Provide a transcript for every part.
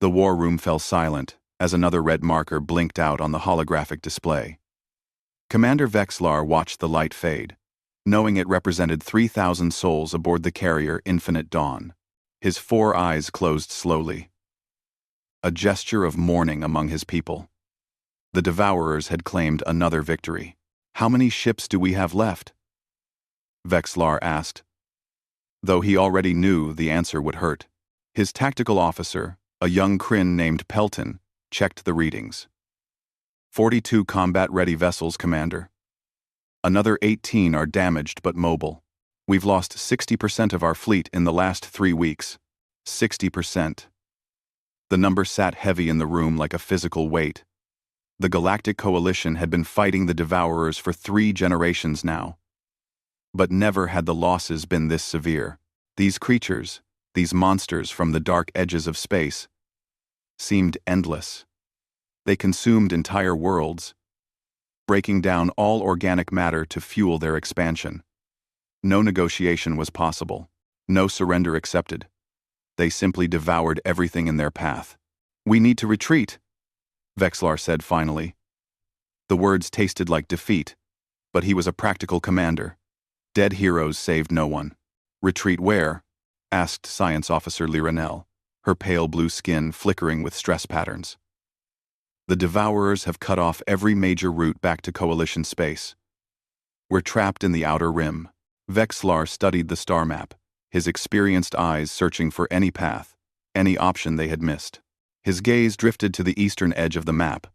The war room fell silent as another red marker blinked out on the holographic display. Commander Vexlar watched the light fade, knowing it represented 3,000 souls aboard the carrier Infinite Dawn. His 4 eyes closed slowly. A gesture of mourning among his people. The devourers had claimed another victory. "How many ships do we have left?" Vexlar asked. Though he already knew the answer would hurt. His tactical officer, a young Kryn named Pelton, checked the readings. 42 combat-ready vessels, Commander. Another 18 are damaged but mobile. We've lost 60% of our fleet in the last 3 weeks. 60%. The number sat heavy in the room like a physical weight. The Galactic Coalition had been fighting the Devourers for 3 generations now. But never had the losses been this severe. These creatures, these monsters from the dark edges of space, seemed endless. They consumed entire worlds, breaking down all organic matter to fuel their expansion. No negotiation was possible, no surrender accepted. They simply devoured everything in their path. "We need to retreat," Vexlar said finally. The words tasted like defeat, but he was a practical commander. Dead heroes saved no one. "Retreat where?" asked Science Officer Liranel, her pale blue skin flickering with stress patterns. "The Devourers have cut off every major route back to Coalition space. We're trapped in the Outer Rim." Vexlar studied the star map, his experienced eyes searching for any path, any option they had missed. His gaze drifted to the eastern edge of the map,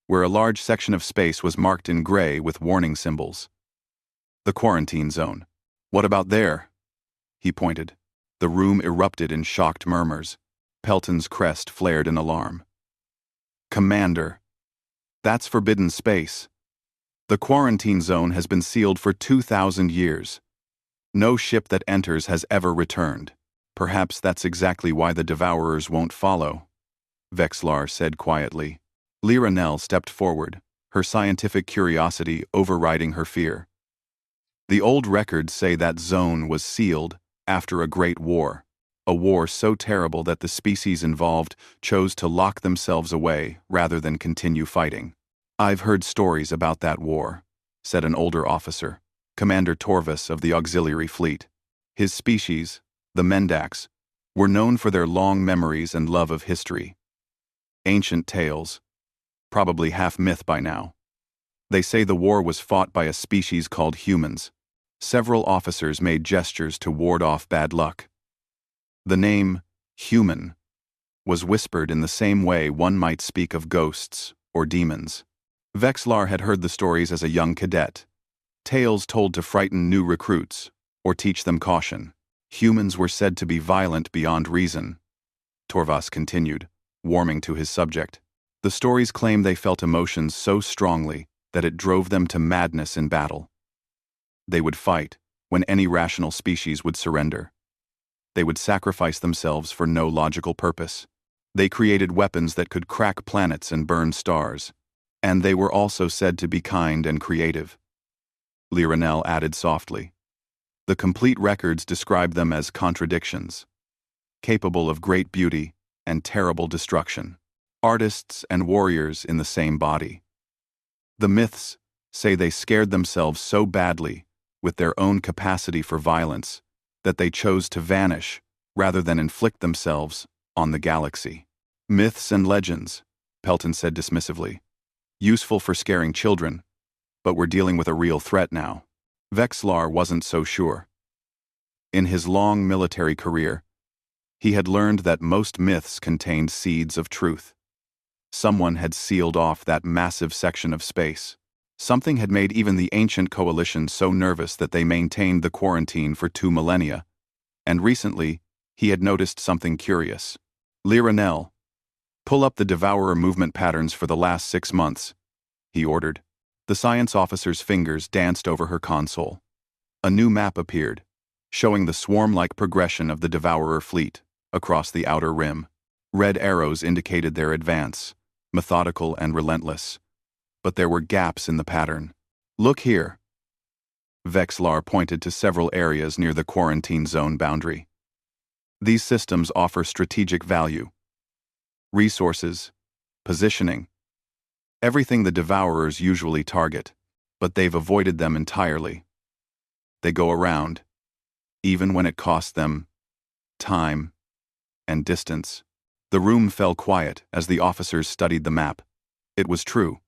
where a large section of space was marked in gray with warning symbols. "The quarantine zone. What about there?" He pointed. The room erupted in shocked murmurs. Pelton's crest flared in alarm. "Commander, that's forbidden space. The quarantine zone has been sealed for 2,000 years. No ship that enters has ever returned. Perhaps that's exactly why the Devourers won't follow," Vexlar said quietly. Liranel stepped forward, her scientific curiosity overriding her fear. "The old records say that zone was sealed after a great war, a war so terrible that the species involved chose to lock themselves away rather than continue fighting." "I've heard stories about that war," said an older officer, Commander Torvus of the Auxiliary Fleet. His species, the Mendax, were known for their long memories and love of history. Ancient tales, probably half myth by now. They say the war was fought by a species called humans. Several officers made gestures to ward off bad luck. The name, human, was whispered in the same way one might speak of ghosts or demons. Vexlar had heard the stories as a young cadet, tales told to frighten new recruits or teach them caution. Humans were said to be violent beyond reason. Torvas continued, warming to his subject. The stories claim they felt emotions so strongly that it drove them to madness in battle. They would fight when any rational species would surrender. They would sacrifice themselves for no logical purpose. They created weapons that could crack planets and burn stars. And they were also said to be kind and creative. Liranel added softly. The complete records describe them as contradictions, capable of great beauty and terrible destruction. Artists and warriors in the same body. The myths say they scared themselves so badly with their own capacity for violence that they chose to vanish rather than inflict themselves on the galaxy. "Myths and legends," Pelton said dismissively. "Useful for scaring children, but we're dealing with a real threat now." Vexlar wasn't so sure. In his long military career, he had learned that most myths contained seeds of truth. Someone had sealed off that massive section of space. Something had made even the ancient coalition so nervous that they maintained the quarantine for 2 millennia. And recently, he had noticed something curious. "Liranel, pull up the Devourer movement patterns for the last 6 months," he ordered. The science officer's fingers danced over her console. A new map appeared, showing the swarm-like progression of the Devourer fleet across the Outer Rim. Red arrows indicated their advance, methodical and relentless. But there were gaps in the pattern. "Look here." Vexlar pointed to several areas near the quarantine zone boundary. "These systems offer strategic value. resources, positioning. Everything the devourers usually target, but they've avoided them entirely. They go around, even when it costs them time and distance. The room fell quiet as the officers studied the map. It was true.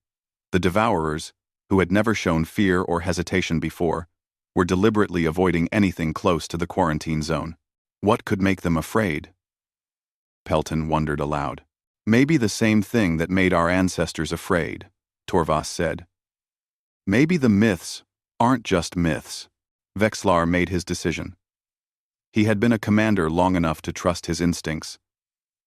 The devourers, who had never shown fear or hesitation before, were deliberately avoiding anything close to the quarantine zone. What could make them afraid? Pelton wondered aloud. Maybe the same thing that made our ancestors afraid, Torvas said. Maybe the myths aren't just myths. Vexlar made his decision. He had been a commander long enough to trust his instincts,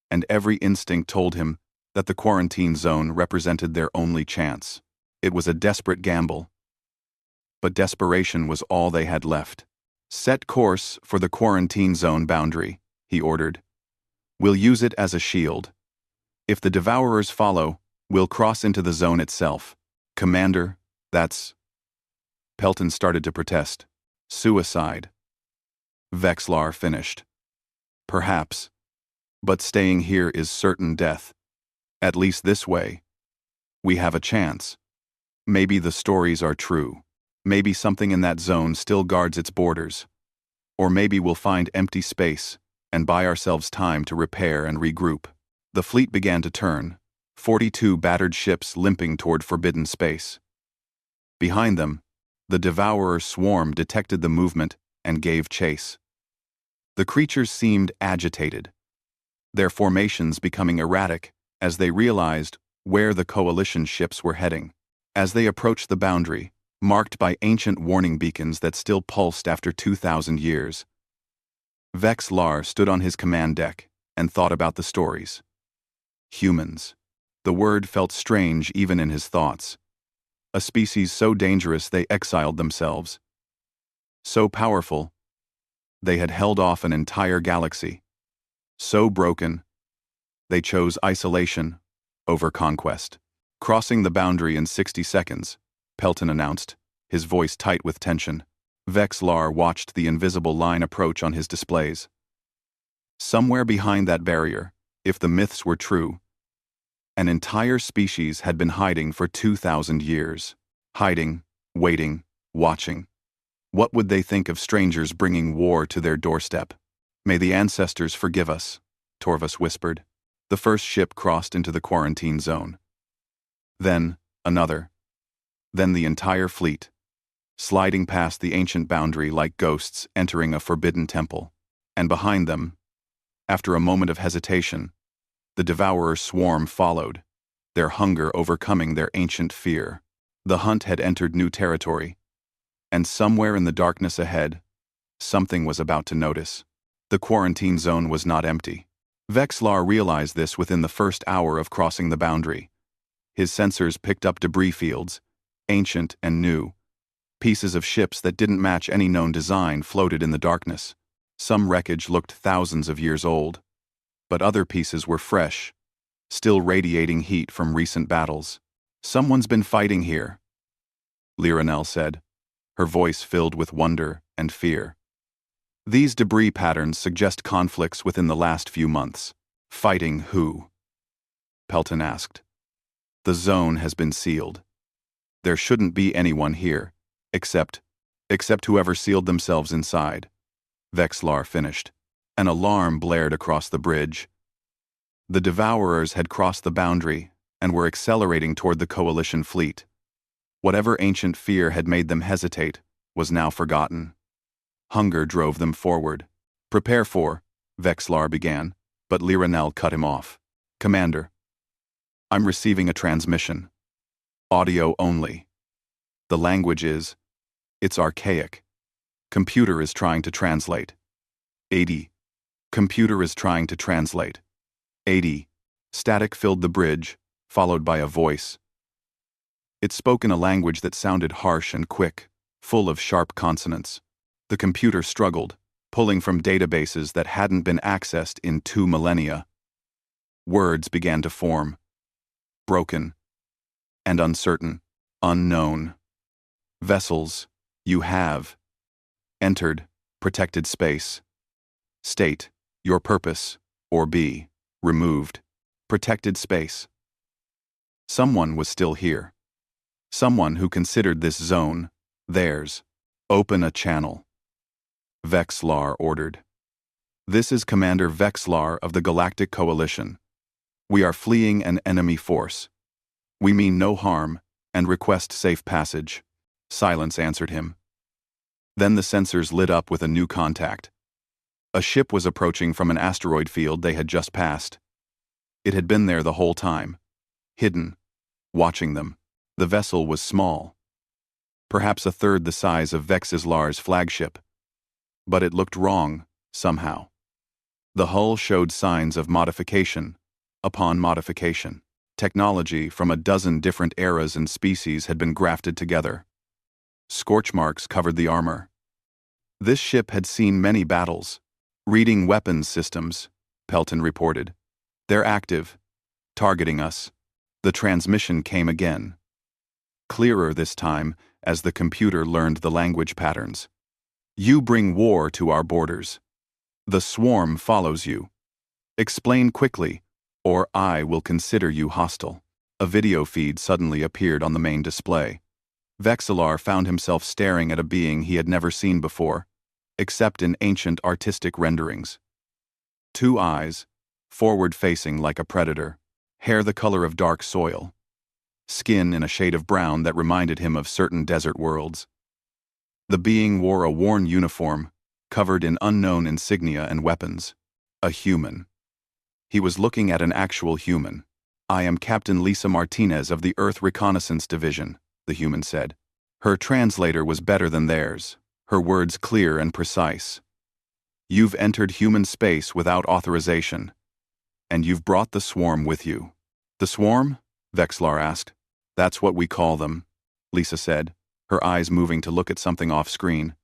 and every instinct told him that the quarantine zone represented their only chance. It was a desperate gamble, but desperation was all they had left. Set course for the quarantine zone boundary, he ordered. We'll use it as a shield. If the devourers follow, we'll cross into the zone itself. Commander, that's... Pelton started to protest. Suicide. Vexlar finished. Perhaps. But staying here is certain death. At least this way. We have a chance. Maybe the stories are true. Maybe something in that zone still guards its borders. Or maybe we'll find empty space and buy ourselves time to repair and regroup. The fleet began to turn, 42 battered ships limping toward forbidden space. Behind them, the devourer swarm detected the movement and gave chase. The creatures seemed agitated, their formations becoming erratic as they realized where the coalition ships were heading. As they approached the boundary, marked by ancient warning beacons that still pulsed after 2,000 years, Vexlar stood on his command deck and thought about the stories. Humans. The word felt strange even in his thoughts. A species so dangerous they exiled themselves. So powerful, they had held off an entire galaxy. So broken, they chose isolation over conquest. Crossing the boundary in 60 seconds, Pelton announced, his voice tight with tension. Vexlar watched the invisible line approach on his displays. Somewhere behind that barrier, if the myths were true, an entire species had been hiding for 2,000 years. Hiding, waiting, watching. What would they think of strangers bringing war to their doorstep? May the ancestors forgive us, Torvas whispered. The first ship crossed into the quarantine zone. Then, another. Then the entire fleet, sliding past the ancient boundary like ghosts entering a forbidden temple. And behind them, after a moment of hesitation, the devourer swarm followed, their hunger overcoming their ancient fear. The hunt had entered new territory, and somewhere in the darkness ahead, something was about to notice. The quarantine zone was not empty. Vexlar realized this within the first hour of crossing the boundary. His sensors picked up debris fields, ancient and new. Pieces of ships that didn't match any known design floated in the darkness. Some wreckage looked thousands of years old, but other pieces were fresh, still radiating heat from recent battles. Someone's been fighting here, Liranel said, her voice filled with wonder and fear. These debris patterns suggest conflicts within the last few months. Fighting who? Pelton asked. The zone has been sealed. There shouldn't be anyone here, except whoever sealed themselves inside. Vexlar finished. An alarm blared across the bridge. The devourers had crossed the boundary and were accelerating toward the coalition fleet. Whatever ancient fear had made them hesitate was now forgotten. Hunger drove them forward. Prepare for, Vexlar began, but Liranel cut him off. Commander, I'm receiving a transmission. Audio only. The language it's archaic. Computer is trying to translate. 80. Computer is trying to translate. 80. Static filled the bridge, followed by a voice. It spoke in a language that sounded harsh and quick, full of sharp consonants. The computer struggled, pulling from databases that hadn't been accessed in 2 millennia. Words began to form. Broken. And uncertain. Unknown. Vessels, you have entered protected space. State, your purpose, or be removed. protected space. Someone was still here. Someone who considered this zone theirs. Open a channel. Vexlar ordered. This is Commander Vexlar of the Galactic Coalition. We are fleeing an enemy force. We mean no harm and request safe passage. Silence answered him. Then the sensors lit up with a new contact. A ship was approaching from an asteroid field they had just passed. It had been there the whole time, hidden, watching them. The vessel was small, perhaps a third the size of Vexlar's flagship. But it looked wrong, somehow. The hull showed signs of modification upon modification. Technology from a dozen different eras and species had been grafted together. Scorch marks covered the armor. This ship had seen many battles. Reading weapons systems, Pelton reported. They're active, targeting us. The transmission came again. Clearer this time as the computer learned the language patterns. You bring war to our borders. The swarm follows you. Explain quickly, or I will consider you hostile. A video feed suddenly appeared on the main display. Vexlar found himself staring at a being he had never seen before, except in ancient artistic renderings. 2 eyes, forward-facing like a predator, hair the color of dark soil, skin in a shade of brown that reminded him of certain desert worlds. The being wore a worn uniform, covered in unknown insignia and weapons. A human. He was looking at an actual human. I am Captain Lisa Martinez of the Earth Reconnaissance Division, the human said. Her translator was better than theirs, her words clear and precise. You've entered human space without authorization, and you've brought the swarm with you. The swarm? Vexlar asked. That's what we call them, Lisa said, her eyes moving to look at something off-screen.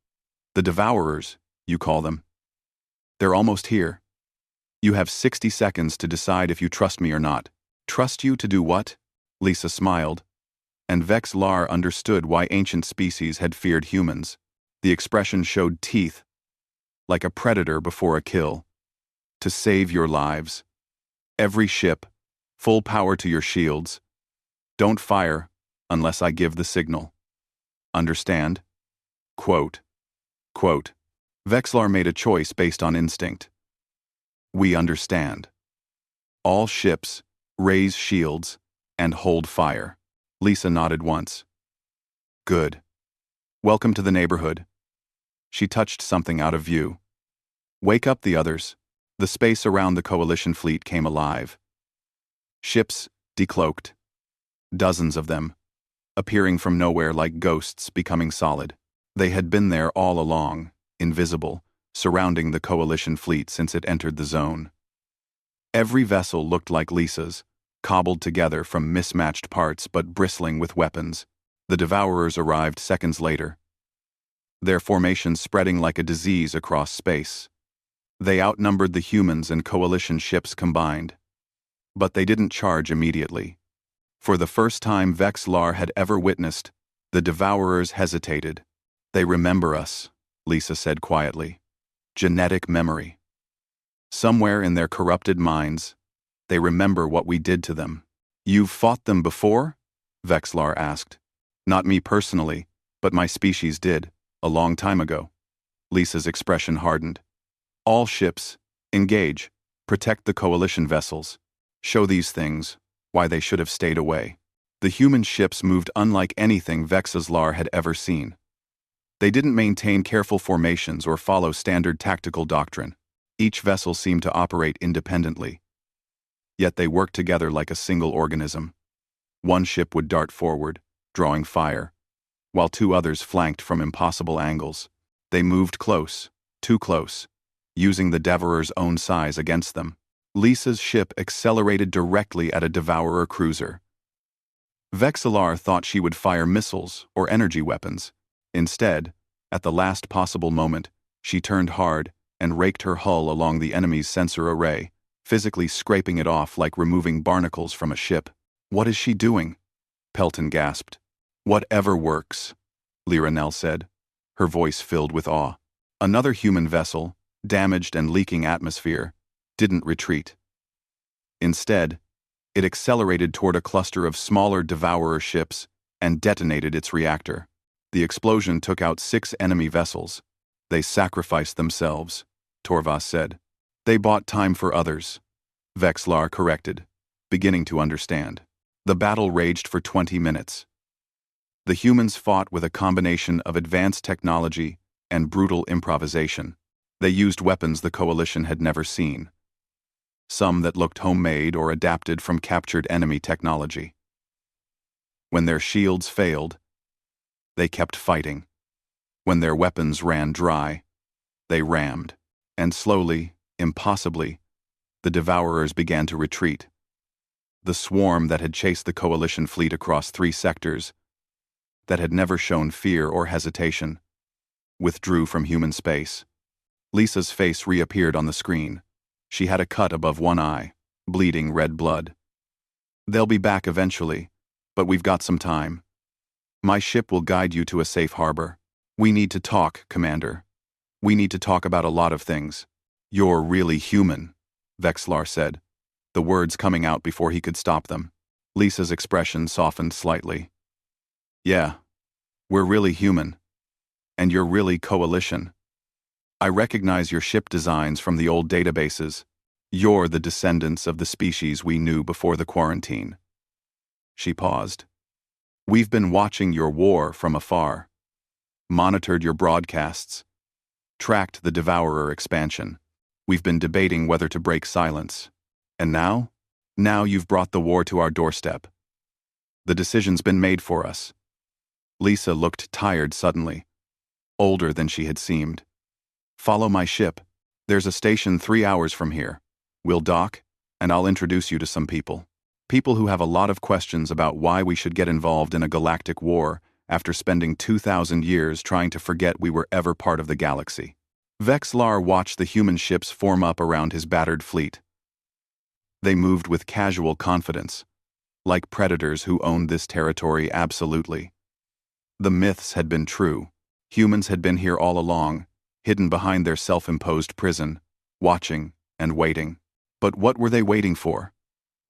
The devourers, you call them. They're almost here. You have 60 seconds to decide if you trust me or not. Trust you to do what? Lisa smiled, and Vexlar understood why ancient species had feared humans. The expression showed teeth, like a predator before a kill. To save your lives. Every ship, full power to your shields. Don't fire unless I give the signal. Understand? Quote. Vexlar made a choice based on instinct. We understand. All ships, raise shields, and hold fire. Lisa nodded once. Good. Welcome to the neighborhood. She touched something out of view. Wake up the others. The space around the coalition fleet came alive. Ships decloaked. Dozens of them, appearing from nowhere like ghosts becoming solid. They had been there all along, invisible, surrounding the coalition fleet since it entered the zone. Every vessel looked like Lisa's, cobbled together from mismatched parts but bristling with weapons. The devourers arrived seconds later, their formation spreading like a disease across space. They outnumbered the humans and coalition ships combined. But they didn't charge immediately. For the first time Vexlar had ever witnessed, the devourers hesitated. They remember us, Lisa said quietly. Genetic memory. Somewhere in their corrupted minds, they remember what we did to them. You've fought them before? Vexlar asked. Not me personally, but my species did, a long time ago. Lisa's expression hardened. All ships, engage, protect the coalition vessels. Show these things why they should have stayed away. The human ships moved unlike anything Vexlar had ever seen. They didn't maintain careful formations or follow standard tactical doctrine. Each vessel seemed to operate independently. Yet they worked together like a single organism. One ship would dart forward, drawing fire, while 2 others flanked from impossible angles. They moved close, too close, using the devourer's own size against them. Lisa's ship accelerated directly at a devourer cruiser. Vexlar thought she would fire missiles or energy weapons. Instead, at the last possible moment, she turned hard and raked her hull along the enemy's sensor array, physically scraping it off like removing barnacles from a ship. What is she doing? Pelton gasped. Whatever works, Liranel said, her voice filled with awe. Another human vessel, damaged and leaking atmosphere, didn't retreat. Instead, It accelerated toward a cluster of smaller devourer ships and detonated its reactor. The explosion took out 6 enemy vessels. They sacrificed themselves, Torvas said. They bought time for others, Vexlar corrected, beginning to understand. The battle raged for 20 minutes. The humans fought with a combination of advanced technology and brutal improvisation. They used weapons the Coalition had never seen, some that looked homemade or adapted from captured enemy technology. When their shields failed, they kept fighting. When their weapons ran dry, they rammed. And slowly, impossibly, the devourers began to retreat. The swarm that had chased the Coalition fleet across 3 sectors, that had never shown fear or hesitation, withdrew from human space. Lisa's face reappeared on the screen. She had a cut above one eye, bleeding red blood. They'll be back eventually, but we've got some time. My ship will guide you to a safe harbor. We need to talk, Commander. We need to talk about a lot of things. You're really human, Vexlar said, the words coming out before he could stop them. Lisa's expression softened slightly. Yeah, we're really human. And you're really Coalition. I recognize your ship designs from the old databases. You're the descendants of the species we knew before the quarantine. She paused. We've been watching your war from afar, monitored your broadcasts, tracked the Devourer expansion. We've been debating whether to break silence. And now? Now you've brought the war to our doorstep. The decision's been made for us. Lisa looked tired suddenly, older than she had seemed. Follow my ship. There's a station 3 hours from here. We'll dock, and I'll introduce you to some people. People who have a lot of questions about why we should get involved in a galactic war after spending 2,000 years trying to forget we were ever part of the galaxy. Vexlar watched the human ships form up around his battered fleet. They moved with casual confidence, like predators who owned this territory absolutely. The myths had been true. Humans had been here all along, hidden behind their self-imposed prison, watching and waiting. But what were they waiting for?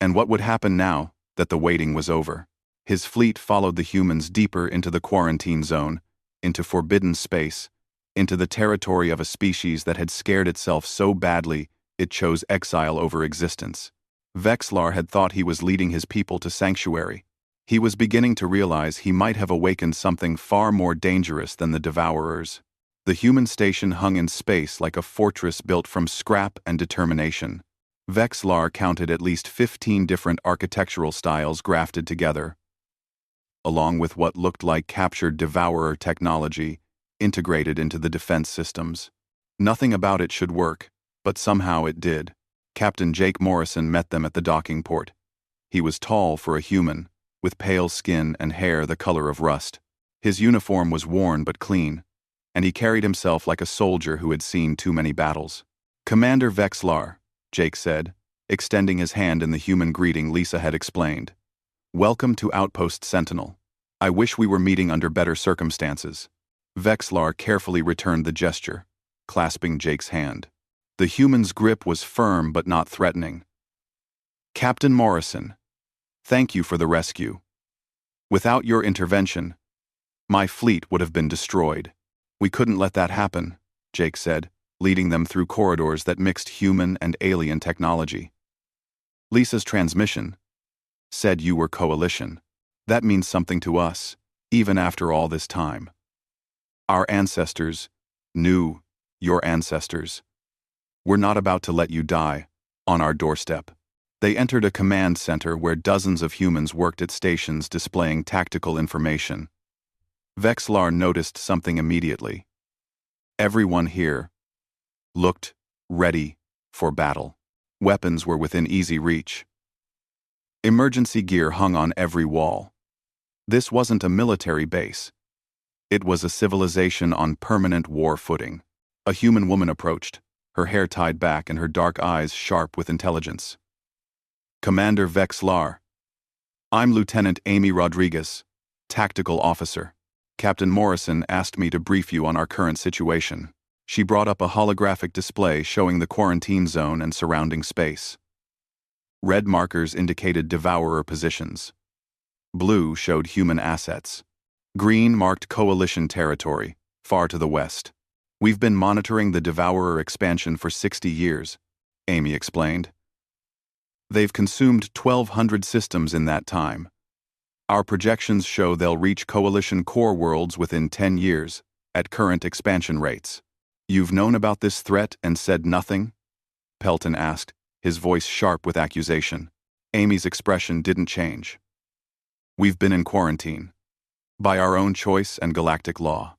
And what would happen now that the waiting was over? His fleet followed the humans deeper into the quarantine zone, into forbidden space, into the territory of a species that had scared itself so badly it chose exile over existence. Vexlar had thought he was leading his people to sanctuary. He was beginning to realize he might have awakened something far more dangerous than the devourers. The human station hung in space like a fortress built from scrap and determination. Vexlar counted at least 15 different architectural styles grafted together, along with what looked like captured devourer technology integrated into the defense systems. Nothing about it should work, but somehow it did. Captain Jake Morrison met them at the docking port. He was tall for a human, with pale skin and hair the color of rust. His uniform was worn but clean, and he carried himself like a soldier who had seen too many battles. Commander Vexlar, Jake said, extending his hand in the human greeting Lisa had explained. Welcome to Outpost Sentinel. I wish we were meeting under better circumstances. Vexlar carefully returned the gesture, clasping Jake's hand. The human's grip was firm but not threatening. Captain Morrison, thank you for the rescue. Without your intervention, my fleet would have been destroyed. We couldn't let that happen, Jake said, leading them through corridors that mixed human and alien technology. Lisa's transmission said you were Coalition. That means something to us, even after all this time. Our ancestors knew your ancestors. We're not about to let you die on our doorstep. They entered a command center where dozens of humans worked at stations displaying tactical information. Vexlar noticed something immediately. Everyone here looked ready for battle. Weapons were within easy reach. Emergency gear hung on every wall. This wasn't a military base. It was a civilization on permanent war footing. A human woman approached, her hair tied back and her dark eyes sharp with intelligence. Commander Vexlar. I'm Lieutenant Amy Rodriguez, Tactical Officer. Captain Morrison asked me to brief you on our current situation. She brought up a holographic display showing the quarantine zone and surrounding space. Red markers indicated devourer positions. Blue showed human assets. Green marked coalition territory, far to the west. We've been monitoring the devourer expansion for 60 years, Amy explained. They've consumed 1,200 systems in that time. Our projections show they'll reach coalition core worlds within 10 years, at current expansion rates. You've known about this threat and said nothing? Pelton asked, his voice sharp with accusation. Amy's expression didn't change. We've been in quarantine. By our own choice and galactic law.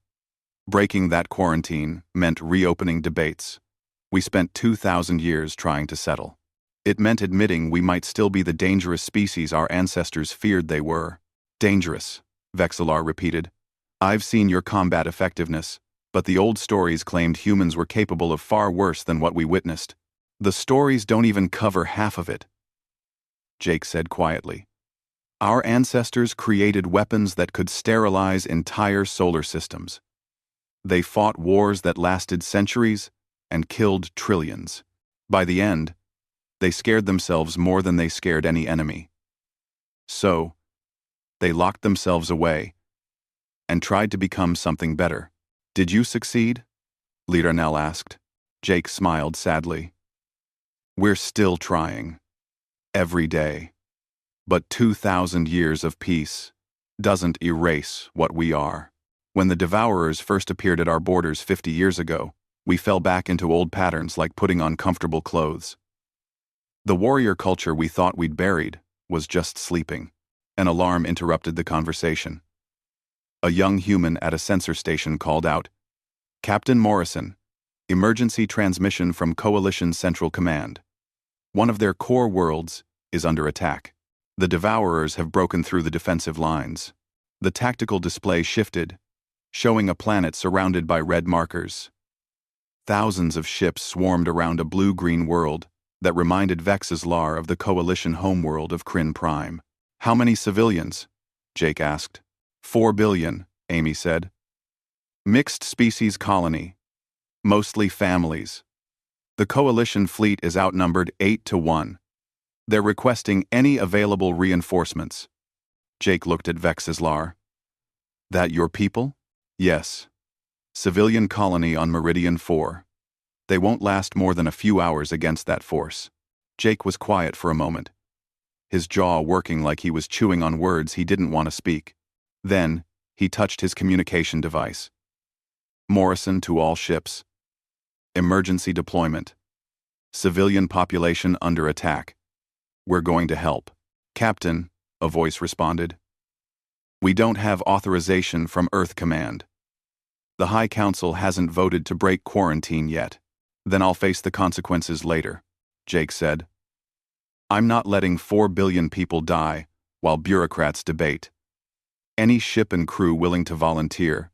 Breaking that quarantine meant reopening debates. We spent 2,000 years trying to settle. It meant admitting we might still be the dangerous species our ancestors feared they were. Dangerous, Vexillar repeated. I've seen your combat effectiveness, but the old stories claimed humans were capable of far worse than what we witnessed. The stories don't even cover half of it, Jake said quietly. Our ancestors created weapons that could sterilize entire solar systems. They fought wars that lasted centuries and killed trillions. By the end, they scared themselves more than they scared any enemy. So, they locked themselves away and tried to become something better. Did you succeed? Lidarnell asked. Jake smiled sadly. We're still trying. Every day. But 2,000 years of peace doesn't erase what we are. When the devourers first appeared at our borders 50 years ago, we fell back into old patterns like putting on comfortable clothes. The warrior culture we thought we'd buried was just sleeping. An alarm interrupted the conversation. A young human at a sensor station called out, Captain Morrison, emergency transmission from Coalition Central Command. One of their core worlds is under attack. The devourers have broken through the defensive lines. The tactical display shifted, showing a planet surrounded by red markers. Thousands of ships swarmed around a blue-green world that reminded Vexillar of the Coalition homeworld of Kryn Prime. How many civilians? Jake asked. 4 billion, Amy said. Mixed species colony. Mostly families. The Coalition fleet is outnumbered 8-1. They're requesting any available reinforcements. Jake looked at Vexillar. That your people? Yes. Civilian colony on Meridian 4. They won't last more than a few hours against that force. Jake was quiet for a moment, his jaw working like he was chewing on words he didn't want to speak. Then, he touched his communication device. Morrison to all ships. Emergency deployment. Civilian population under attack. We're going to help. Captain, a voice responded. We don't have authorization from Earth Command. The High Council hasn't voted to break quarantine yet. Then I'll face the consequences later, Jake said. I'm not letting 4 billion people die while bureaucrats debate. Any ship and crew willing to volunteer.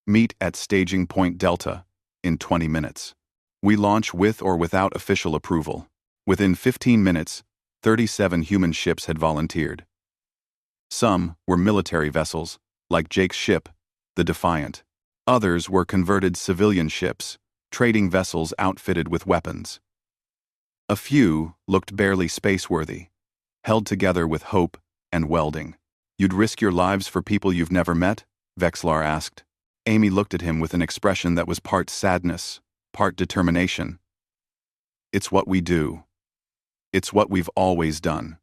Meet at Staging Point Delta in 20 minutes. We launch with or without official approval. Within 15 minutes, 37 human ships had volunteered. Some were military vessels, like Jake's ship, the Defiant. Others were converted civilian ships, trading vessels outfitted with weapons. A few looked barely spaceworthy, held together with hope and welding. You'd risk your lives for people you've never met? Vexillar asked. Amy looked at him with an expression that was part sadness, part determination. It's what we do. It's what we've always done.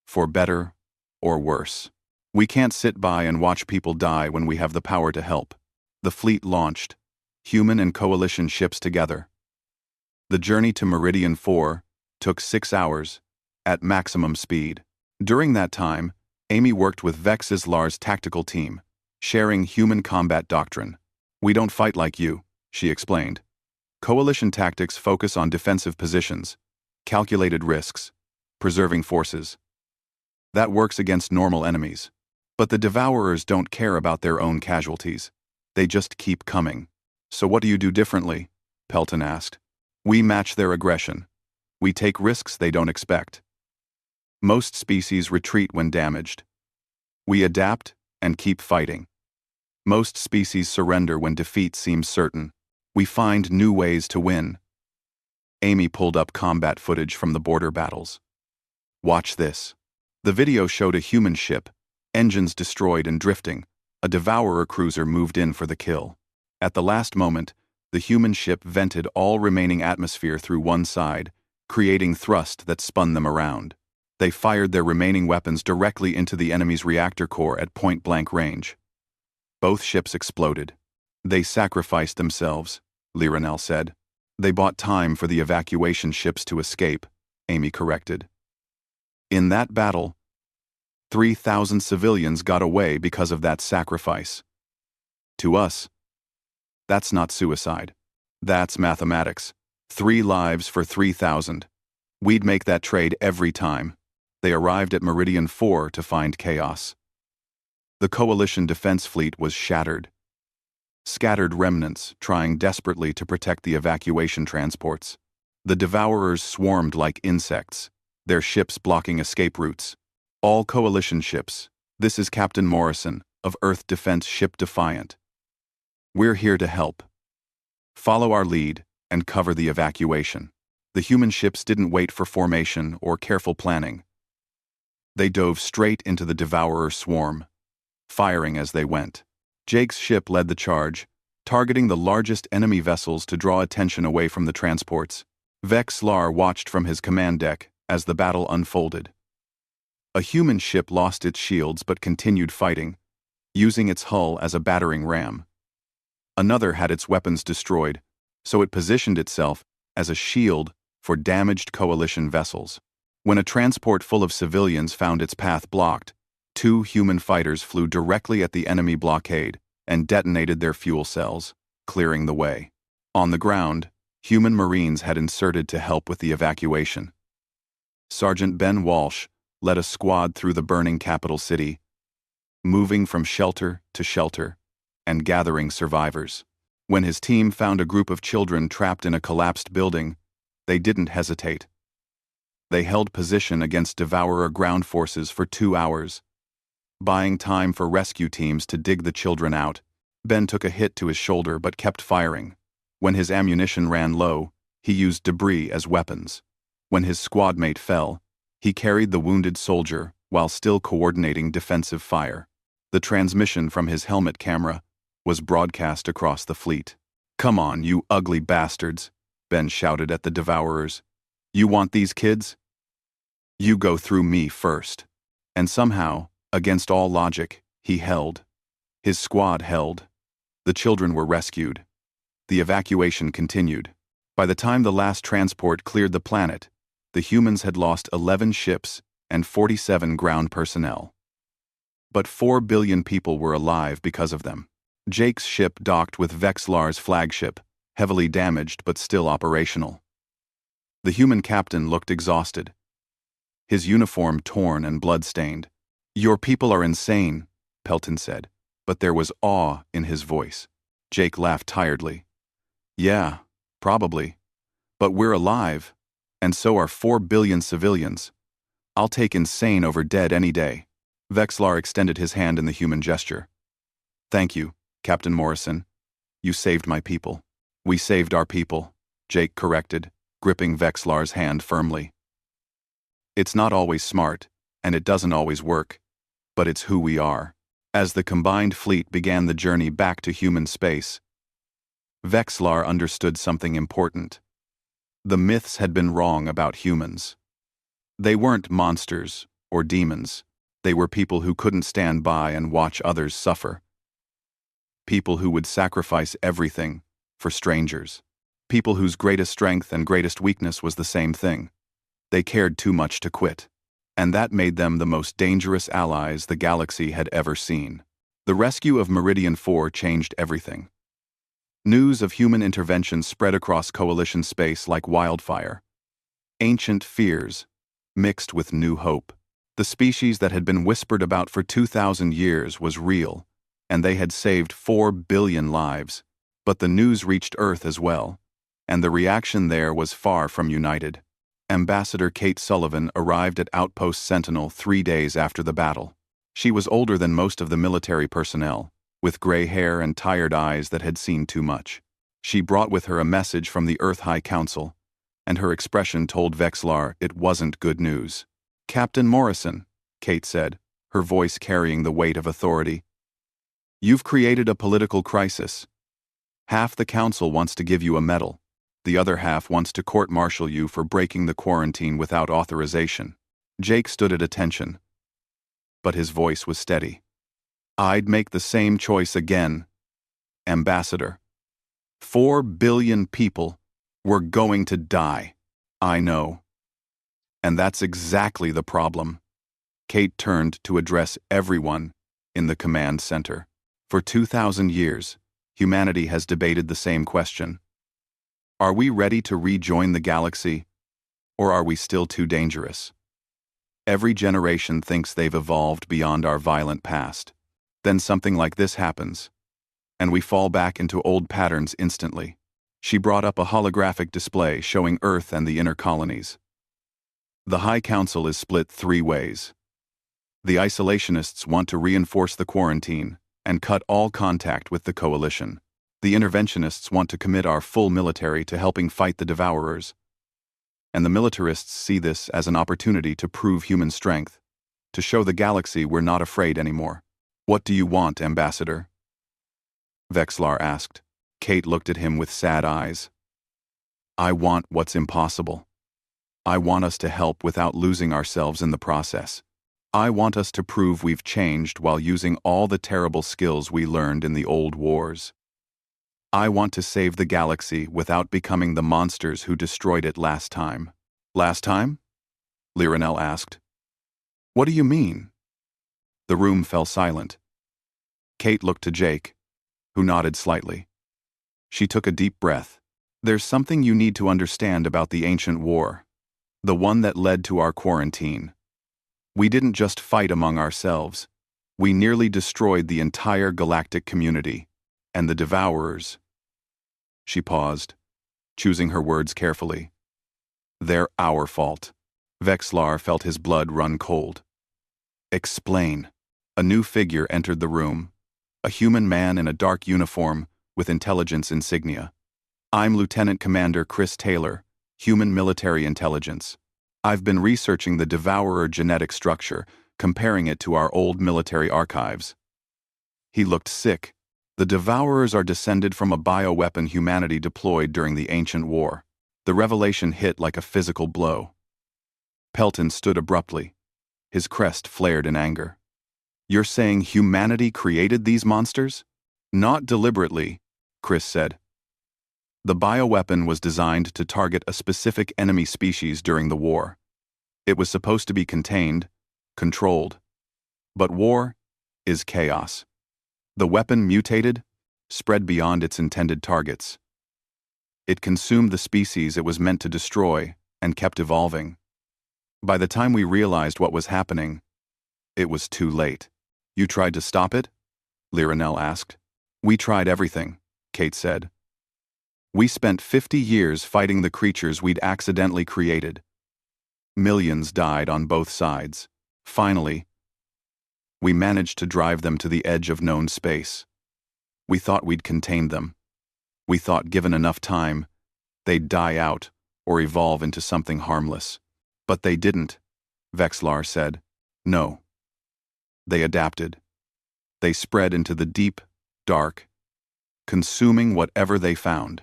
For better or worse. We can't sit by and watch people die when we have the power to help. The fleet launched, human and coalition ships together. The journey to Meridian 4 took 6 hours, at maximum speed. During that time, Amy worked with Vexillar's tactical team, sharing human combat doctrine. We don't fight like you, she explained. Coalition tactics focus on defensive positions, calculated risks, preserving forces. That works against normal enemies. But the devourers don't care about their own casualties. They just keep coming. So what do you do differently? Pelton asked. We match their aggression. We take risks they don't expect. Most species retreat when damaged. We adapt and keep fighting. Most species surrender when defeat seems certain. We find new ways to win. Amy pulled up combat footage from the border battles. Watch this. The video showed a human ship, engines destroyed and drifting. A devourer cruiser moved in for the kill. At the last moment, the human ship vented all remaining atmosphere through one side, creating thrust that spun them around. They fired their remaining weapons directly into the enemy's reactor core at point-blank range. Both ships exploded. They sacrificed themselves, Liranel said. They bought time for the evacuation ships to escape, Amy corrected. In that battle, 3,000 civilians got away because of that sacrifice. To us, that's not suicide. That's mathematics. 3 lives for 3,000. We'd make that trade every time. They arrived at Meridian 4 to find chaos. The Coalition defense fleet was shattered. Scattered remnants trying desperately to protect the evacuation transports. The devourers swarmed like insects, their ships blocking escape routes. All Coalition ships. This is Captain Morrison, of Earth Defense Ship Defiant. We're here to help. Follow our lead and cover the evacuation. The human ships didn't wait for formation or careful planning. They dove straight into the devourer swarm, firing as they went. Jake's ship led the charge, targeting the largest enemy vessels to draw attention away from the transports. Vexlar watched from his command deck as the battle unfolded. A human ship lost its shields but continued fighting, using its hull as a battering ram. Another had its weapons destroyed, so it positioned itself as a shield for damaged Coalition vessels. When a transport full of civilians found its path blocked, 2 human fighters flew directly at the enemy blockade and detonated their fuel cells, clearing the way. On the ground, human Marines had inserted to help with the evacuation. Sergeant Ben Walsh led a squad through the burning capital city, moving from shelter to shelter and gathering survivors. When his team found a group of children trapped in a collapsed building, they didn't hesitate. They held position against devourer ground forces for 2 hours, buying time for rescue teams to dig the children out. Ben took a hit to his shoulder but kept firing. When his ammunition ran low, he used debris as weapons. When his squadmate fell, he carried the wounded soldier while still coordinating defensive fire. The transmission from his helmet camera was broadcast across the fleet. "Come on, you ugly bastards," Ben shouted at the devourers. "You want these kids? You go through me first." And somehow, against all logic, he held. His squad held. The children were rescued. The evacuation continued. By the time the last transport cleared the planet, the humans had lost 11 ships and 47 ground personnel. But 4 billion people were alive because of them. Jake's ship docked with Vexlar's flagship, heavily damaged but still operational. The human captain looked exhausted, his uniform torn and blood-stained. "Your people are insane," Pelton said, but there was awe in his voice. Jake laughed tiredly. "Yeah, probably. But we're alive, and so are 4 billion civilians. I'll take insane over dead any day." Vexlar extended his hand in the human gesture. "Thank you, Captain Morrison. You saved my people." "We saved our people," Jake corrected, gripping Vexlar's hand firmly. "It's not always smart, and it doesn't always work, but it's who we are." As the combined fleet began the journey back to human space, Vexlar understood something important. The myths had been wrong about humans. They weren't monsters or demons. They were people who couldn't stand by and watch others suffer. People who would sacrifice everything for strangers. People whose greatest strength and greatest weakness was the same thing. They cared too much to quit. And that made them the most dangerous allies the galaxy had ever seen. The rescue of Meridian 4 changed everything. News of human intervention spread across Coalition space like wildfire. Ancient fears mixed with new hope. The species that had been whispered about for 2,000 years was real, and they had saved 4 billion lives. But the news reached Earth as well, and the reaction there was far from united. Ambassador Kate Sullivan arrived at Outpost Sentinel 3 days after the battle. She was older than most of the military personnel, with gray hair and tired eyes that had seen too much. She brought with her a message from the Earth High Council, and her expression told Vexlar it wasn't good news. Captain Morrison, Kate said, her voice carrying the weight of authority. You've created a political crisis. Half the council wants to give you a medal. The other half wants to court-martial you for breaking the quarantine without authorization. Jake stood at attention, but his voice was steady. I'd make the same choice again, Ambassador. 4 billion people were going to die. I know. And that's exactly the problem. Kate turned to address everyone in the command center. For 2,000 years, humanity has debated the same question. Are we ready to rejoin the galaxy, or are we still too dangerous? Every generation thinks they've evolved beyond our violent past. Then something like this happens, and we fall back into old patterns instantly. She brought up a holographic display showing Earth and the inner colonies. The High Council is split 3 ways. The isolationists want to reinforce the quarantine and cut all contact with the coalition. The interventionists want to commit our full military to helping fight the devourers. And the militarists see this as an opportunity to prove human strength, to show the galaxy we're not afraid anymore. What do you want, Ambassador? Vexlar asked. Kate looked at him with sad eyes. I want what's impossible. I want us to help without losing ourselves in the process. I want us to prove we've changed while using all the terrible skills we learned in the old wars. I want to save the galaxy without becoming the monsters who destroyed it last time. Last time? Liranel asked. What do you mean? The room fell silent. Kate looked to Jake, who nodded slightly. She took a deep breath. There's something you need to understand about the ancient war, the one that led to our quarantine. We didn't just fight among ourselves. We nearly destroyed the entire galactic community, and the devourers. She paused, choosing her words carefully. They're our fault. Vexlar felt his blood run cold. Explain. A new figure entered the room, a human man in a dark uniform with intelligence insignia. I'm Lieutenant Commander Chris Taylor, Human Military Intelligence. I've been researching the devourer genetic structure, comparing it to our old military archives. He looked sick. The devourers are descended from a bioweapon humanity deployed during the ancient war. The revelation hit like a physical blow. Pelton stood abruptly. His crest flared in anger. You're saying humanity created these monsters? Not deliberately, Chris said. The bioweapon was designed to target a specific enemy species during the war. It was supposed to be contained, controlled. But war is chaos. The weapon mutated, spread beyond its intended targets. It consumed the species it was meant to destroy and kept evolving. By the time we realized what was happening, it was too late. You tried to stop it? Liranel asked. We tried everything, Kate said. We spent 50 years fighting the creatures we'd accidentally created. Millions died on both sides. Finally, we managed to drive them to the edge of known space. We thought we'd contained them. We thought given enough time, they'd die out or evolve into something harmless. But they didn't, Vexlar said. No. They adapted. They spread into the deep, dark, consuming whatever they found.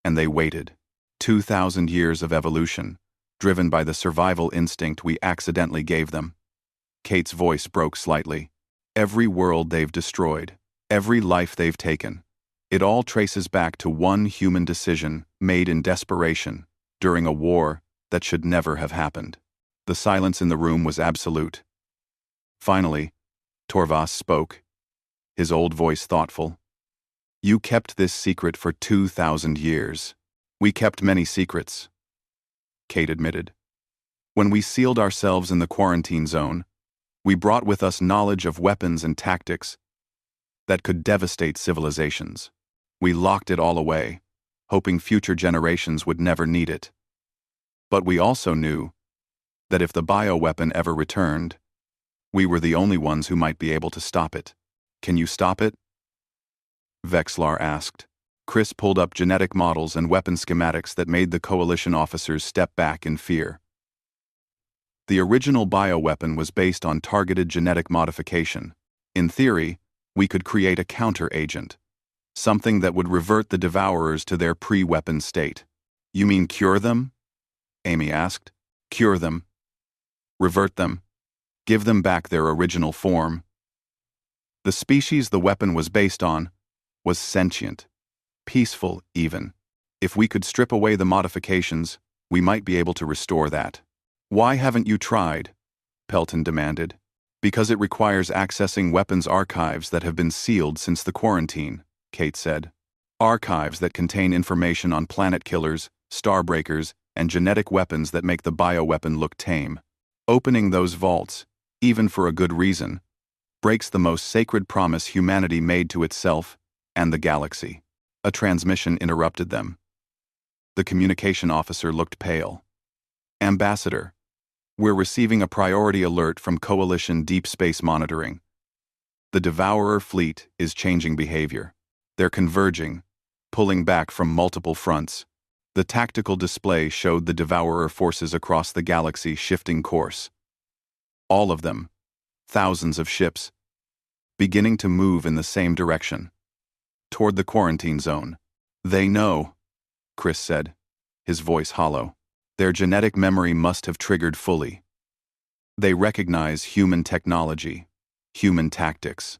And they waited. 2,000 years of evolution, driven by the survival instinct we accidentally gave them. Kate's voice broke slightly. Every world they've destroyed, every life they've taken, it all traces back to one human decision made in desperation during a war that should never have happened. The silence in the room was absolute. Finally, Torvas spoke, his old voice thoughtful. You kept this secret for 2,000 years. We kept many secrets, Kate admitted. When we sealed ourselves in the quarantine zone, we brought with us knowledge of weapons and tactics that could devastate civilizations. We locked it all away, hoping future generations would never need it. But we also knew that if the bioweapon ever returned, we were the only ones who might be able to stop it. Can you stop it? Vexlar asked. Chris pulled up genetic models and weapon schematics that made the coalition officers step back in fear. The original bioweapon was based on targeted genetic modification. In theory, we could create a counter-agent, something that would revert the devourers to their pre-weapon state. You mean cure them? Amy asked. Cure them. Revert them. Give them back their original form. The species the weapon was based on was sentient, peaceful even. If we could strip away the modifications, we might be able to restore that. Why haven't you tried? Pelton demanded. Because it requires accessing weapons archives that have been sealed since the quarantine, Kate said. Archives that contain information on planet killers, starbreakers, and genetic weapons that make the bioweapon look tame. Opening those vaults, even for a good reason, breaks the most sacred promise humanity made to itself and the galaxy. A transmission interrupted them. The communication officer looked pale. Ambassador, we're receiving a priority alert from Coalition Deep Space Monitoring. The Devourer fleet is changing behavior. They're converging, pulling back from multiple fronts. The tactical display showed the Devourer forces across the galaxy shifting course. All of them, thousands of ships, beginning to move in the same direction, toward the quarantine zone. They know, Chris said, his voice hollow. Their genetic memory must have triggered fully. They recognize human technology, human tactics.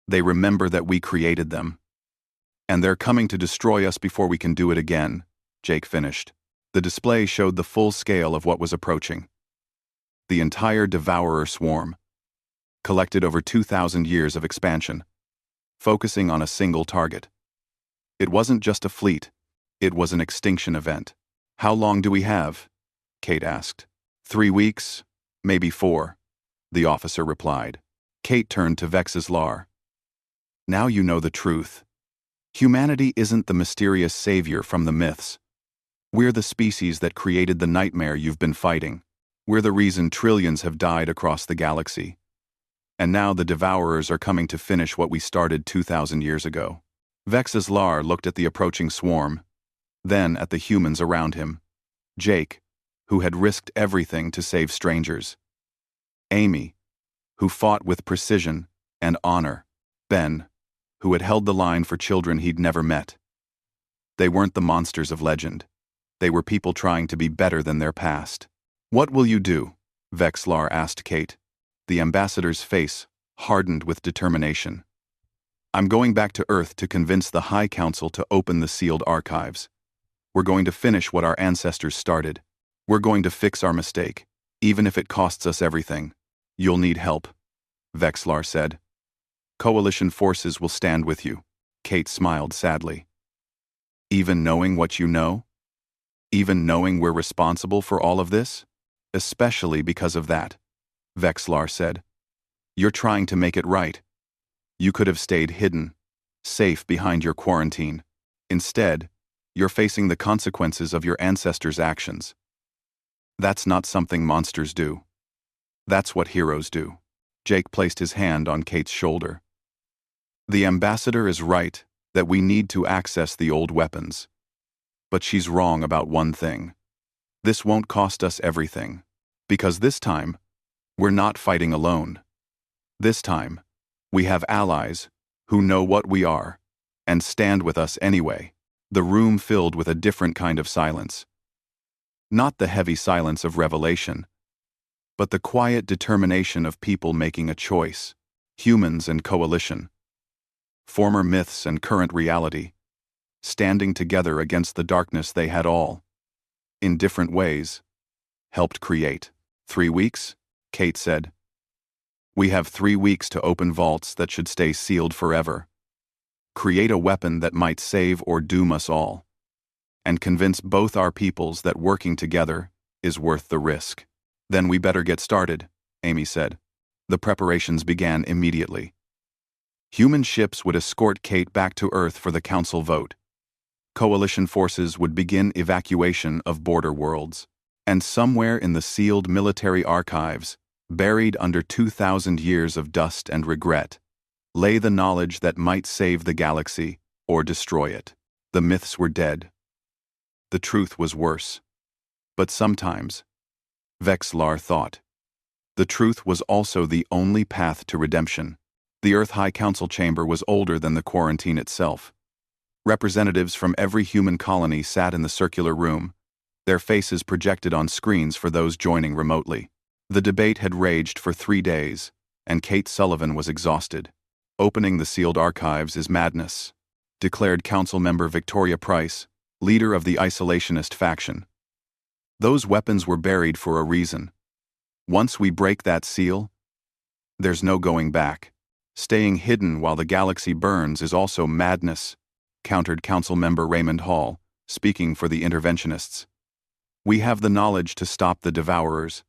They remember that we created them. And they're coming to destroy us before we can do it again, Jake finished. The display showed the full scale of what was approaching. The entire Devourer swarm, collected over 2,000 years of expansion, focusing on a single target. It wasn't just a fleet, it was an extinction event. How long do we have? Kate asked. 3 weeks, maybe 4, the officer replied. Kate turned to Vexislar. Now you know the truth. Humanity isn't the mysterious savior from the myths. We're the species that created the nightmare you've been fighting. We're the reason trillions have died across the galaxy. And now the Devourers are coming to finish what we started 2,000 years ago. Vexislar looked at the approaching swarm, then at the humans around him. Jake, who had risked everything to save strangers. Amy, who fought with precision and honor. Ben, who had held the line for children he'd never met. They weren't the monsters of legend. They were people trying to be better than their past. What will you do? Vexlar asked Kate. The ambassador's face hardened with determination. I'm going back to Earth to convince the High Council to open the sealed archives. We're going to finish what our ancestors started. We're going to fix our mistake, even if it costs us everything. You'll need help, Vexlar said. Coalition forces will stand with you. Kate smiled sadly. Even knowing what you know? Even knowing we're responsible for all of this? Especially because of that, Vexlar said. You're trying to make it right. You could have stayed hidden, safe behind your quarantine. Instead, you're facing the consequences of your ancestors' actions. That's not something monsters do. That's what heroes do. Jake placed his hand on Kate's shoulder. The ambassador is right that we need to access the old weapons. But she's wrong about one thing. This won't cost us everything. Because this time, we're not fighting alone. This time, we have allies who know what we are and stand with us anyway. The room filled with a different kind of silence. Not the heavy silence of revelation, but the quiet determination of people making a choice, humans and coalition, former myths and current reality, standing together against the darkness they had all, in different ways, helped create. 3 weeks? Kate said. We have 3 weeks to open vaults that should stay sealed forever. Create a weapon that might save or doom us all, and convince both our peoples that working together is worth the risk. Then we better get started, Amy said. The preparations began immediately. Human ships would escort Kate back to Earth for the Council vote. Coalition forces would begin evacuation of border worlds. And somewhere in the sealed military archives, buried under 2,000 years of dust and regret, lay the knowledge that might save the galaxy or destroy it. The myths were dead. The truth was worse. But sometimes, Vexlar thought. The truth was also the only path to redemption. The Earth High Council chamber was older than the quarantine itself. Representatives from every human colony sat in the circular room, their faces projected on screens for those joining remotely. The debate had raged for 3 days, and Kate Sullivan was exhausted. Opening the sealed archives is madness, declared Council member Victoria Price, leader of the isolationist faction. Those weapons were buried for a reason. Once we break that seal, there's no going back. Staying hidden while the galaxy burns is also madness, countered Council member Raymond Hall, speaking for the interventionists. We have the knowledge to stop the devourers.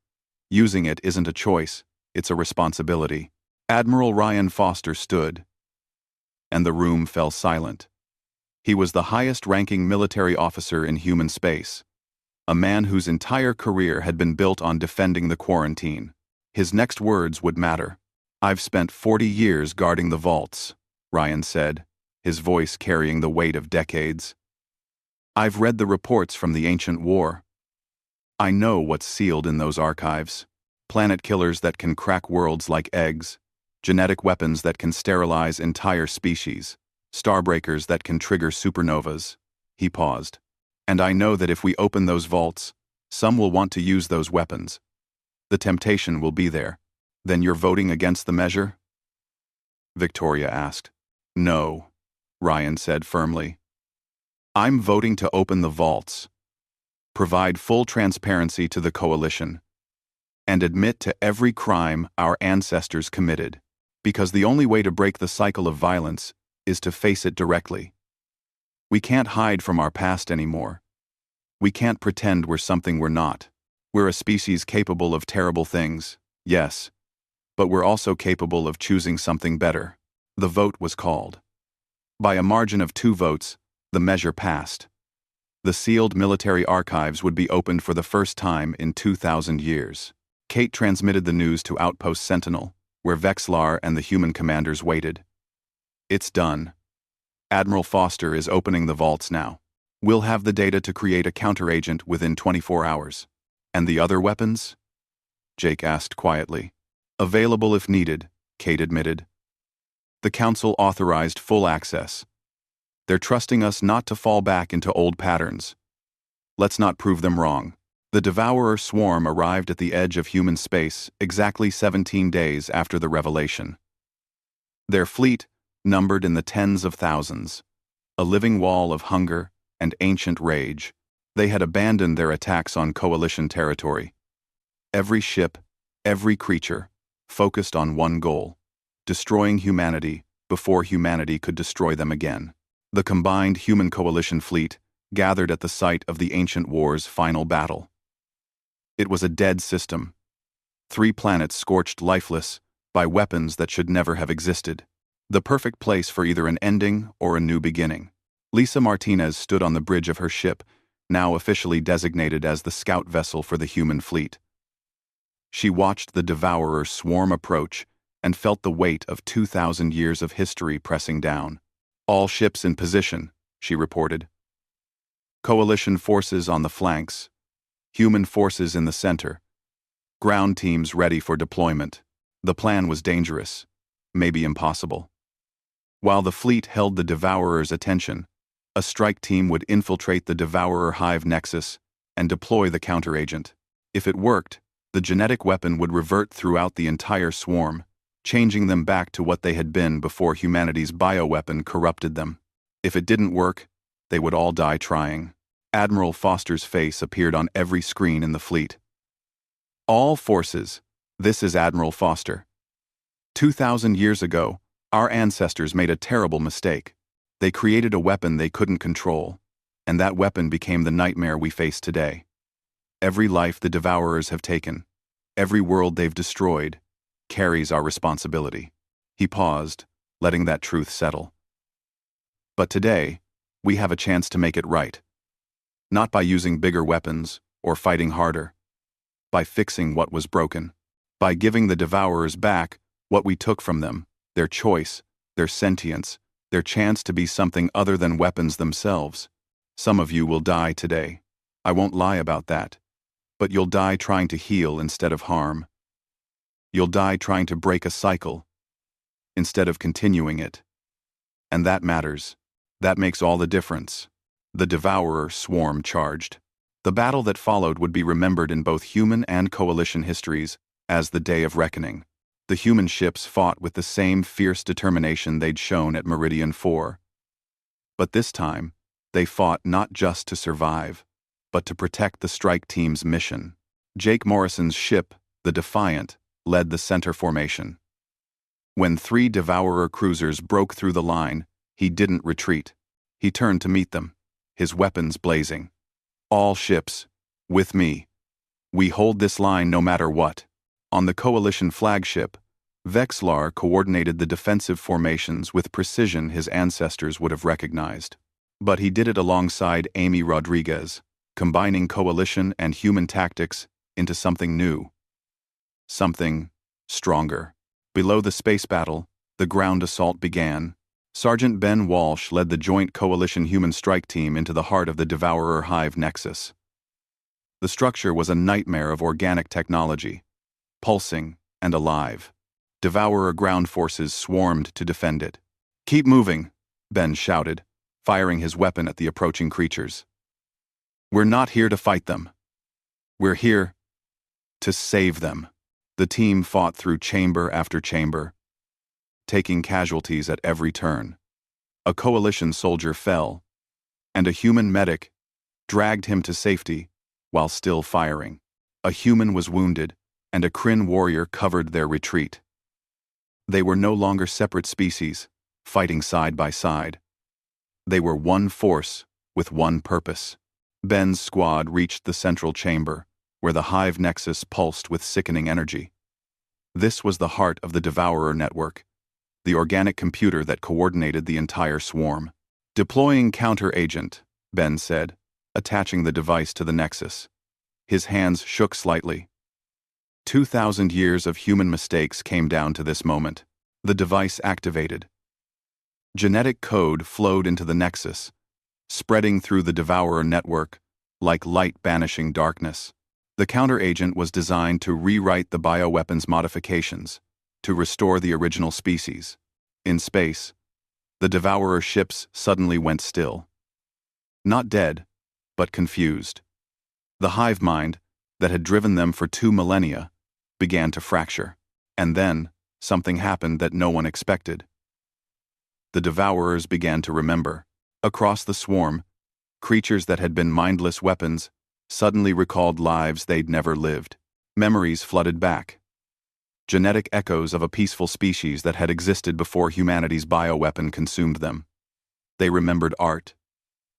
Using it isn't a choice, it's a responsibility. Admiral Ryan Foster stood, and the room fell silent. He was the highest-ranking military officer in human space, a man whose entire career had been built on defending the quarantine. His next words would matter. "I've spent 40 years guarding the vaults," Ryan said, his voice carrying the weight of decades. "I've read the reports from the ancient war. I know what's sealed in those archives. Planet killers that can crack worlds like eggs, genetic weapons that can sterilize entire species, starbreakers that can trigger supernovas." He paused. "And I know that if we open those vaults, some will want to use those weapons. The temptation will be there. Then you're voting against the measure?" Victoria asked. "No," Ryan said firmly. "I'm voting to open the vaults, provide full transparency to the coalition, and admit to every crime our ancestors committed, because the only way to break the cycle of violence is to face it directly. We can't hide from our past anymore. We can't pretend we're something we're not. We're a species capable of terrible things, yes, but we're also capable of choosing something better." The vote was called. By a margin of 2 votes, the measure passed. The sealed military archives would be opened for the first time in 2,000 years. Kate transmitted the news to Outpost Sentinel, where Vexlar and the human commanders waited. "It's done. Admiral Foster is opening the vaults now. We'll have the data to create a counteragent within 24 hours. And the other weapons?" Jake asked quietly. "Available if needed," Kate admitted. "The Council authorized full access. They're trusting us not to fall back into old patterns. Let's not prove them wrong." The Devourer swarm arrived at the edge of human space exactly 17 days after the revelation. Their fleet numbered in the tens of thousands, a living wall of hunger and ancient rage. They had abandoned their attacks on coalition territory. Every ship, every creature, focused on one goal: destroying humanity before humanity could destroy them again. The combined human coalition fleet gathered at the site of the ancient war's final battle. It was a dead system. 3 planets scorched lifeless by weapons that should never have existed. The perfect place for either an ending or a new beginning. Lisa Martinez stood on the bridge of her ship, now officially designated as the scout vessel for the human fleet. She watched the Devourer swarm approach and felt the weight of 2,000 years of history pressing down. "All ships in position," she reported. "Coalition forces on the flanks, human forces in the center, ground teams ready for deployment." The plan was dangerous, maybe impossible. While the fleet held the Devourer's attention, a strike team would infiltrate the Devourer hive nexus and deploy the counteragent. If it worked, the genetic weapon would revert throughout the entire swarm, changing them back to what they had been before humanity's bioweapon corrupted them. If it didn't work, they would all die trying. Admiral Foster's face appeared on every screen in the fleet. "All forces, this is Admiral Foster. 2,000 years ago, our ancestors made a terrible mistake. They created a weapon they couldn't control, and that weapon became the nightmare we face today. Every life the Devourers have taken, every world they've destroyed, carries our responsibility." He paused, letting that truth settle. "But today, we have a chance to make it right. Not by using bigger weapons or fighting harder. By fixing what was broken. By giving the Devourers back what we took from them, their choice, their sentience, their chance to be something other than weapons themselves. Some of you will die today. I won't lie about that. But you'll die trying to heal instead of harm. You'll die trying to break a cycle instead of continuing it. And that matters. That makes all the difference. The Devourer swarm charged. The battle that followed would be remembered in both human and coalition histories as the Day of Reckoning. The human ships fought with the same fierce determination they'd shown at Meridian 4. But this time, they fought not just to survive, but to protect the strike team's mission. Jake Morrison's ship, the Defiant, led the center formation. When 3 Devourer cruisers broke through the line, he didn't retreat. He turned to meet them, his weapons blazing. All ships, with me. We hold this line no matter what. On the Coalition flagship, Vexlar coordinated the defensive formations with precision his ancestors would have recognized. But he did it alongside Amy Rodriguez, combining coalition and human tactics into something new. Something stronger. Below the space battle, the ground assault began. Sergeant Ben Walsh led the joint coalition human strike team into the heart of the Devourer Hive Nexus. The structure was a nightmare of organic technology, pulsing and alive. Devourer ground forces swarmed to defend it. "Keep moving," Ben shouted, firing his weapon at the approaching creatures. "We're not here to fight them. We're here to save them." The team fought through chamber after chamber, taking casualties at every turn. A coalition soldier fell, and a human medic dragged him to safety while still firing. A human was wounded, and a Kryn warrior covered their retreat. They were no longer separate species, fighting side by side. They were one force with one purpose. Ben's squad reached the central chamber, where the Hive Nexus pulsed with sickening energy. This was the heart of the Devourer network, the organic computer that coordinated the entire swarm. "Deploying counter-agent," Ben said, attaching the device to the Nexus. His hands shook slightly. 2,000 years of human mistakes came down to this moment. The device activated. Genetic code flowed into the Nexus, spreading through the Devourer network like light banishing darkness. The counter-agent was designed to rewrite the bioweapons modifications, to restore the original species. In space, the Devourer ships suddenly went still. Not dead, but confused. The hive mind, that had driven them for 2 millennia, began to fracture. And then, something happened that no one expected. The Devourers began to remember. Across the swarm, creatures that had been mindless weapons suddenly recalled lives they'd never lived. Memories flooded back. Genetic echoes of a peaceful species that had existed before humanity's bioweapon consumed them. They remembered art,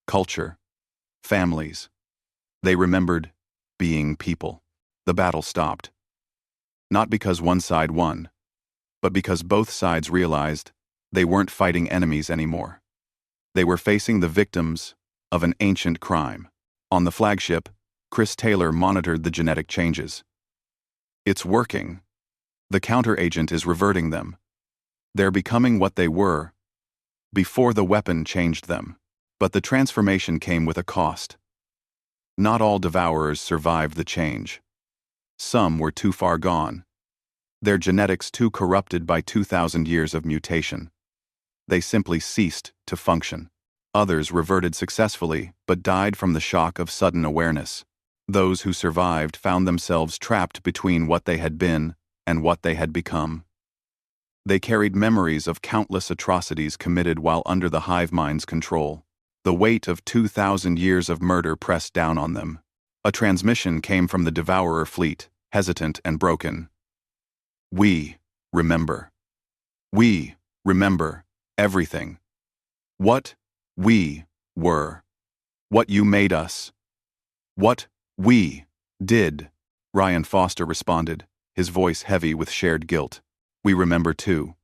culture, families. They remembered being people. The battle stopped. Not because one side won, but because both sides realized they weren't fighting enemies anymore. They were facing the victims of an ancient crime. On the flagship, Chris Taylor monitored the genetic changes. "It's working. The counter-agent is reverting them. They're becoming what they were before the weapon changed them." But the transformation came with a cost. Not all Devourers survived the change. Some were too far gone. Their genetics too corrupted by 2,000 years of mutation. They simply ceased to function. Others reverted successfully, but died from the shock of sudden awareness. Those who survived found themselves trapped between what they had been and what they had become. They carried memories of countless atrocities committed while under the hive mind's control. The weight of 2,000 years of murder pressed down on them. A transmission came from the Devourer fleet, hesitant and broken. "We remember. We remember everything. What we were. What you made us. What we did." Ryan Foster responded, his voice heavy with shared guilt. "We remember too.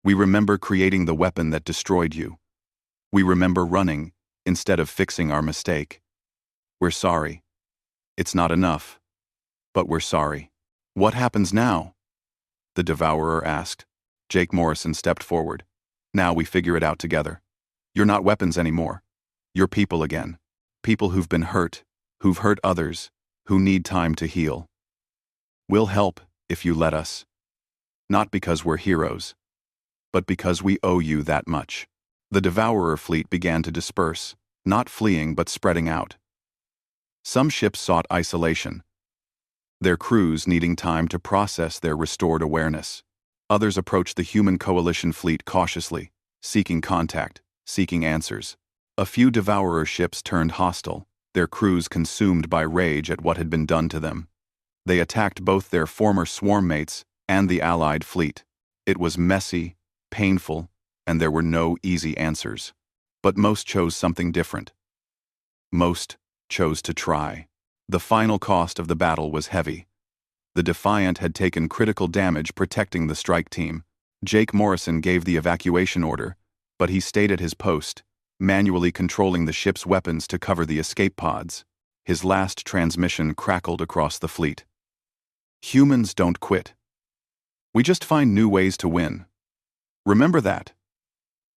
We remember creating the weapon that destroyed you. We remember running instead of fixing our mistake. We're sorry. It's not enough, but we're sorry." "What happens now?" the Devourer asked. Jake Morrison stepped forward. "Now we figure it out together. You're not weapons anymore. You're people again. People who've been hurt, who've hurt others, who need time to heal. We'll help, if you let us. Not because we're heroes, but because we owe you that much. The devourer fleet began to disperse, not fleeing but spreading out. Some ships sought isolation, their crews needing time to process their restored awareness. Others approached the human coalition fleet cautiously, seeking contact, seeking answers. A few devourer ships turned hostile, their crews consumed by rage at what had been done to them. They attacked both their former swarm mates and the allied fleet. It was messy, painful, and there were no easy answers. But most chose something different. Most chose to try. The final cost of the battle was heavy. The Defiant had taken critical damage protecting the strike team. Jake Morrison gave the evacuation order, but he stayed at his post, manually controlling the ship's weapons to cover the escape pods. His last transmission crackled across the fleet. Humans don't quit. We just find new ways to win. Remember that.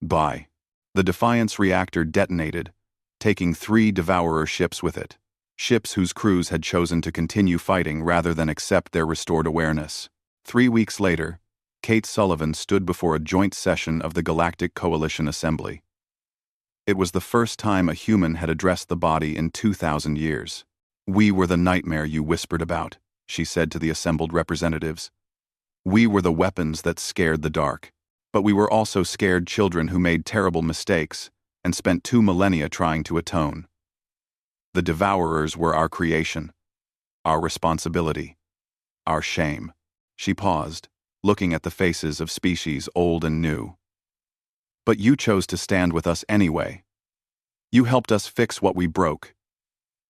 Bye. The Defiant's reactor detonated, taking 3 devourer ships with it. Ships whose crews had chosen to continue fighting rather than accept their restored awareness. 3 weeks later, Kate Sullivan stood before a joint session of the Galactic Coalition Assembly. It was the first time a human had addressed the body in 2,000 years. "We were the nightmare you whispered about," she said to the assembled representatives. "We were the weapons that scared the dark. But we were also scared children who made terrible mistakes and spent 2 millennia trying to atone. The devourers were our creation, our responsibility, our shame." She paused, looking at the faces of species old and new. "But you chose to stand with us anyway. You helped us fix what we broke.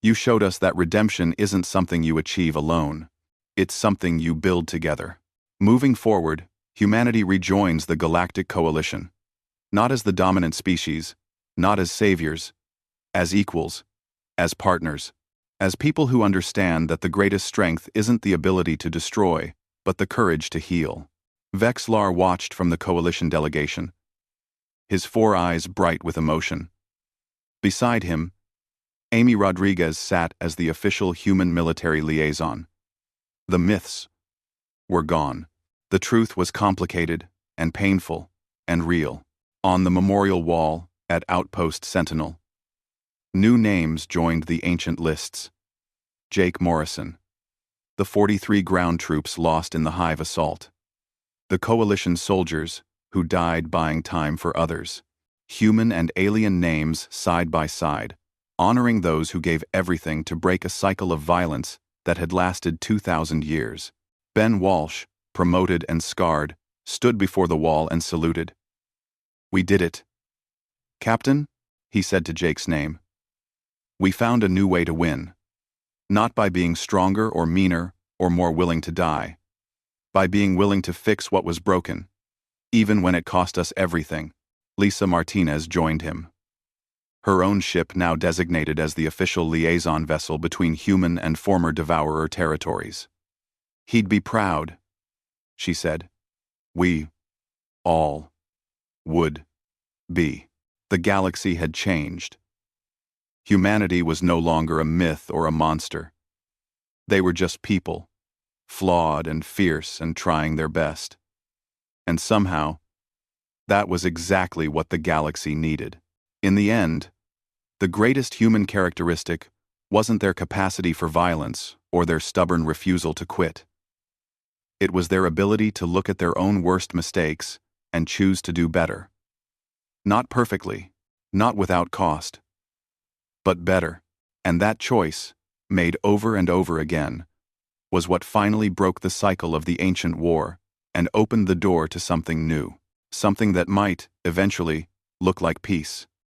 You showed us that redemption isn't something you achieve alone. It's something you build together." Moving forward, humanity rejoins the Galactic Coalition. Not as the dominant species, not as saviors, as equals, as partners, as people who understand that the greatest strength isn't the ability to destroy, but the courage to heal. Vexlar watched from the coalition delegation, his 4 eyes bright with emotion. Beside him, Amy Rodriguez sat as the official human military liaison. The myths were gone. The truth was complicated and painful and real. On the memorial wall at Outpost Sentinel, new names joined the ancient lists. Jake Morrison, the 43 ground troops lost in the Hive assault, the coalition soldiers who died buying time for others, human and alien names side by side, honoring those who gave everything to break a cycle of violence that had lasted 2,000 years. Ben Walsh, promoted and scarred, stood before the wall and saluted. "We did it. Captain," he said to Jake's name. "We found a new way to win. Not by being stronger or meaner or more willing to die. By being willing to fix what was broken, even when it cost us everything." Lisa Martinez joined him. Her own ship now designated as the official liaison vessel between human and former devourer territories. "He'd be proud," she said. "We all would be." The galaxy had changed. Humanity was no longer a myth or a monster. They were just people, flawed and fierce and trying their best. And somehow, that was exactly what the galaxy needed. In the end, the greatest human characteristic wasn't their capacity for violence or their stubborn refusal to quit. It was their ability to look at their own worst mistakes and choose to do better. Not perfectly, not without cost, but better. And that choice, made over and over again, was what finally broke the cycle of the ancient war and opened the door to something new, something that might, eventually, look like peace.